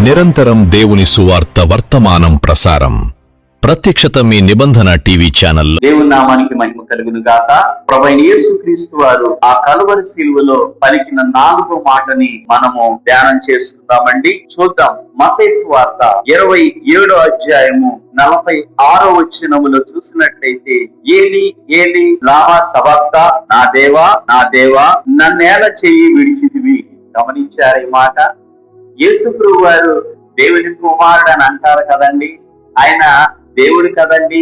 నిరంతరం దేవుని సువార్త వర్తమానం ప్రసారం. ప్రత్యక్షత మీ నిబంధన టీవీ ఛానల్. దేవుని నామానికి మహిమ కలుగును గాక. ప్రభువైన యేసుక్రీస్తు వారు ఆ కలువరి శిలువలో పలికిన 4వ మాటని మనము ధ్యానం చేసుకుందామండి. చూద్దాం. మత్తయి సువార్త 27వ అధ్యాయము 46వ వచనములో చూసినట్లయితే, ఏలి ఏలి లామా సబక్తా, నా దేవా నా దేవా నన్నేల చెయ్యి విడిచితివి. గమనించారు ఈ మాట? యేసు ప్రభు వారు దేవుని కుమారుడు అని అంటారు కదండి, ఆయన దేవుడు కదండి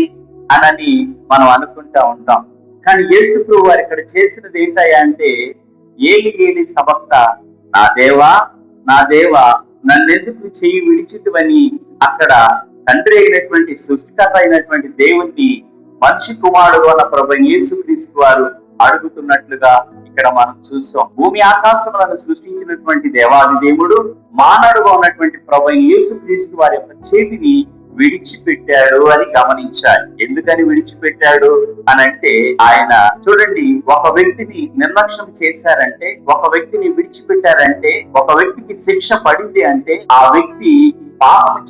అని మనం అనుకుంటా ఉంటాం. కానీ యేసు ప్రభు వారు ఇక్కడ చేసినది ఏంటయ్యా అంటే, ఏలి ఏలి సబక్తా, నా దేవా నా దేవా నన్నెందుకు చెయ్యి విడిచితివని అక్కడ తండ్రి అయినటువంటి సృష్టికర్త అయినటువంటి దేవుణ్ణి మనిషి కుమారుడు అన్న ప్రభువైన యేసుక్రీస్తు వారు అడుగుతున్నట్లుగా ఇక్కడ మనం చూస్తాం. భూమి ఆకాశములను సృష్టించినటువంటి దేవాది దేవుడు మానవుడుగా ఉన్నటువంటి ప్రభువైన యేసుక్రీస్తు వారి యొక్క చేతిని విడిచిపెట్టాడు అని గమనించాలి. ఎందుకని విడిచిపెట్టాడు అని అంటే, ఆయన చూడండి, ఒక వ్యక్తిని నిర్లక్ష్యం చేశారంటే, ఒక వ్యక్తిని విడిచిపెట్టారంటే, ఒక వ్యక్తికి శిక్ష పడింది అంటే ఆ వ్యక్తి పాపం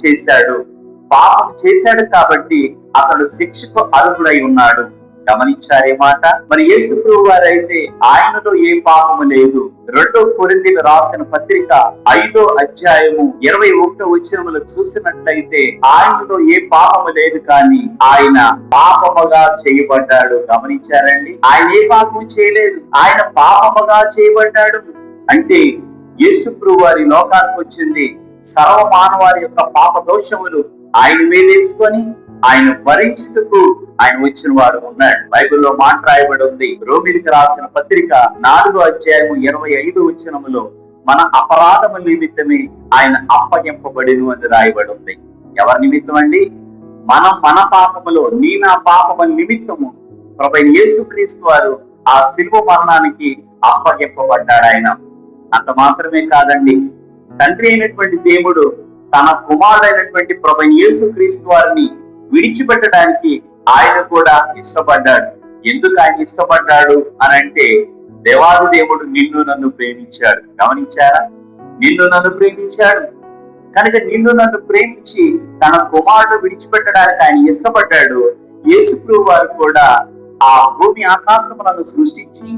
చేశాడు కాబట్టి అతడు శిక్షకు అర్హుడై ఉన్నాడు. గమనించారే మాట? మరి యేసు ప్రభు వారైతే ఆయనలో ఏ పాపము లేదు. 2 కొరింథీయులకు రాసిన పత్రిక 5వ అధ్యాయము 21వ వచనములో చూసినట్లయితే, ఆయనలో ఏ పాపము లేదు కానీ ఆయన పాపముగా చేయబడ్డాడు. గమనించారండి? ఆయన ఏ పాపము చేయలేదు, ఆయన పాపముగా చేయబడ్డాడు. అంటే యేసు ప్రభు వారి లోకానికి వచ్చింది సర్వ మానవారి యొక్క పాప దోషములు ఆయన మీద వేసుకొని ఆయన భరించుటకు ఆయన వచ్చిన వాడు ఉన్నాడు. బైబిల్లో మాట రాయబడి ఉంది. రోమీయులకు రాసిన పత్రిక 4వ అధ్యాయము 25వ వచనములో, మన అపరాధముల నిమిత్తమే ఆయన అప్పగింపబడిను అని రాయబడి ఉంది. ఎవరి నిమిత్తం అండి? మన పాపములో, నా పాపముల నిమిత్తము ప్రభువైన యేసుక్రీస్తు వారు ఆ శిలువ మరణానికి అప్పగింపబడ్డాడు. ఆయన అంత మాత్రమే కాదండి, తండ్రి అయినటువంటి దేవుడు తన కుమారుడైనటువంటి ప్రభువైన యేసుక్రీస్తు వారిని విడిచిపెట్టడానికి ఆయన కూడా ఇష్టపడ్డాడు. ఎందుకు ఆయన ఇష్టపడ్డాడు అని అంటే, దేవాది దేవుడు నిన్ను నన్ను ప్రేమించాడు. గమనించారా? నిన్ను నన్ను ప్రేమించాడు కనుక నిన్ను నన్ను ప్రేమించి తన కుమారుడు విడిచిపెట్టడానికి ఆయన ఇష్టపడ్డాడు. యేసు ప్రభువు వారు కూడా ఆ భూమి ఆకాశములను సృష్టించి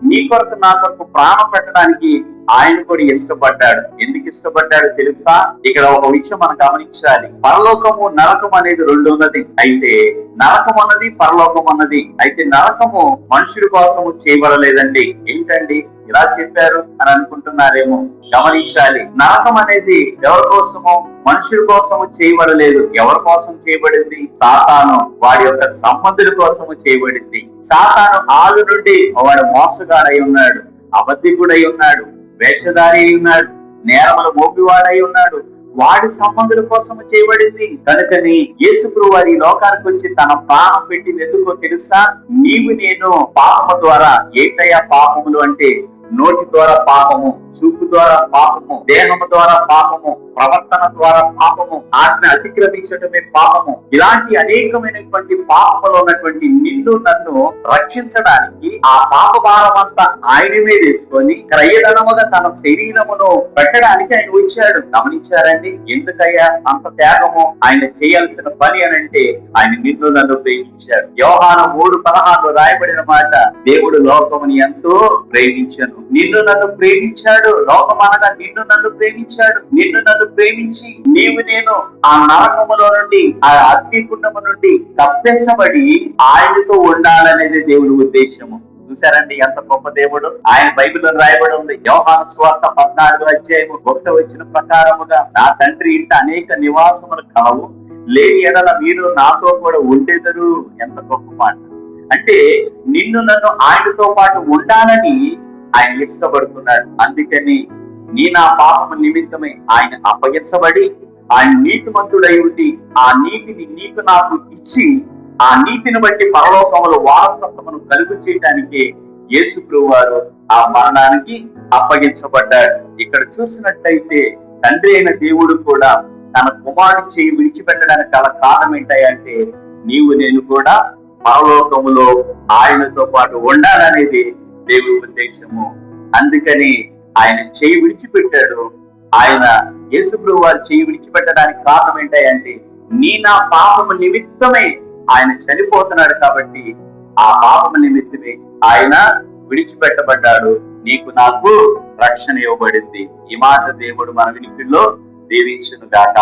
నీ కొరకు నా కొరకు ప్రాణం పెట్టడానికి ఆయన కూడా ఇష్టపడ్డాడు. ఎందుకు ఇష్టపడ్డాడు తెలుసా? ఇక్కడ ఒక విషయం మనం గమనించాలి. పరలోకము నరకం అనేది 2 ఉన్నది. అయితే నరకం అన్నది పరలోకం అన్నది. అయితే నరకము మనుషుల కోసము చేయబడలేదండి. ఏంటండి ఇలా చెప్పారు అని అనుకుంటున్నారేమో? గమనించాలి. నరకం అనేది ఎవరి కోసమో, మనుషుల కోసము చేయబడలేదు. ఎవరి కోసం చేయబడింది? సాతాను వాడి యొక్క సంబంధుల కోసము చేయబడింది. సాతాను ఆది నుండి వాడు మోసగాడై ఉన్నాడు, అబద్ధికుడై ఉన్నాడు, వేషధారి అయి ఉన్నాడు, నేరములు మోపివాడై ఉన్నాడు. వాడి సంబంధుల కోసము చేయబడింది. కనుకని యేసు ప్రభువు వారి లోకానికి వచ్చి తన ప్రాణం పెట్టింది ఎందుకో తెలుసా? నీవు నేను పాపము ద్వారా, ఏంటయ్యా పాపములు అంటే, నోటి ద్వారా పాపము, చూపు ద్వారా పాపము, దేహము ద్వారా పాపము, ప్రవర్తన ద్వారా పాపము, ఆజ్ఞ అతిక్రమించటమే పాపము. ఇలాంటి అనేకమైనటువంటి పాపములో ఉన్నటువంటి నిన్ను నన్ను రక్షించడానికి ఆ పాప భారం అంతా ఆయన మీద వేసుకొని క్రయధనముగా తన శరీరమును పెట్టడానికి ఆయన వచ్చాడు. గమనించారండి? ఎందుకయ్యా అంత త్యాగము? ఆయన చేయాల్సిన పని అని అంటే, ఆయన నిన్ను నన్ను ప్రేమించాడు. యోహాను 3:16 రాయబడిన మాట, దేవుడు లోకముని ఎంతో ప్రేమించను. నిన్ను నన్ను ప్రేమించాడు. లోకం అనగా నిన్ను నన్ను ప్రేమించాడు. నిన్ను నన్ను ప్రేమించి నీవు నేను ఆ నరకములో నుండి, ఆ అగ్నిగుండము నుండి తప్పించబడి ఆయనతో ఉండాలనేది దేవుడి ఉద్దేశము. చూసారండి ఎంత గొప్ప దేవుడు? ఆయన బైబిల్లో రాయబడి ఉంది. యోహాను సువార్త 14వ అధ్యాయము 1వ వచనం ప్రకారముగా, నా తండ్రి ఇంట అనేక నివాసములు కావు, లేని ఎడల మీరు నాతో కూడా ఉండేదరు. ఎంత గొప్ప మాట! అంటే నిన్ను నన్ను ఆయనతో పాటు ఉండాలని ఆయన ఇష్టపడుతున్నాడు. అందుకని నా పాపము నిమిత్తమే ఆయన అప్పగించబడి, ఆయన నీతిమంతుడై ఉండి ఆ నీతిని నీకు నాకు ఇచ్చి, ఆ నీతిని బట్టి పరలోకములో వారసత్వమును కలుగు చేయడానికి యేసు ప్రభువు వారు ఆ మరణానికి అప్పగించబడ్డాడు. ఇక్కడ చూసినట్లయితే తండ్రి అయిన దేవుడు కూడా తన కుమారుడు చేయి విడిచిపెట్టడానికి గల కారణం ఏంటంటే, నీవు నేను కూడా పరలోకములో ఆయనతో పాటు ఉండాలనేది దేవుడి ఉద్దేశము. అందుకని ఆయన చేయి విడిచిపెట్టాడు, ఆయన యేసుప్రభు వారు చేయి విడిచిపెట్టడానికి కారణం ఏంటంటే నా పాపము నిమిత్తమే ఆయన చనిపోతున్నాడు కాబట్టి ఆ పాపము నిమిత్తమే ఆయన విడిచిపెట్టబడ్డాడు, నీకు నాకు రక్షణ ఇవ్వబడింది. ఈ మాట దేవుడు మన వినికిడిలో దీవించును గాక.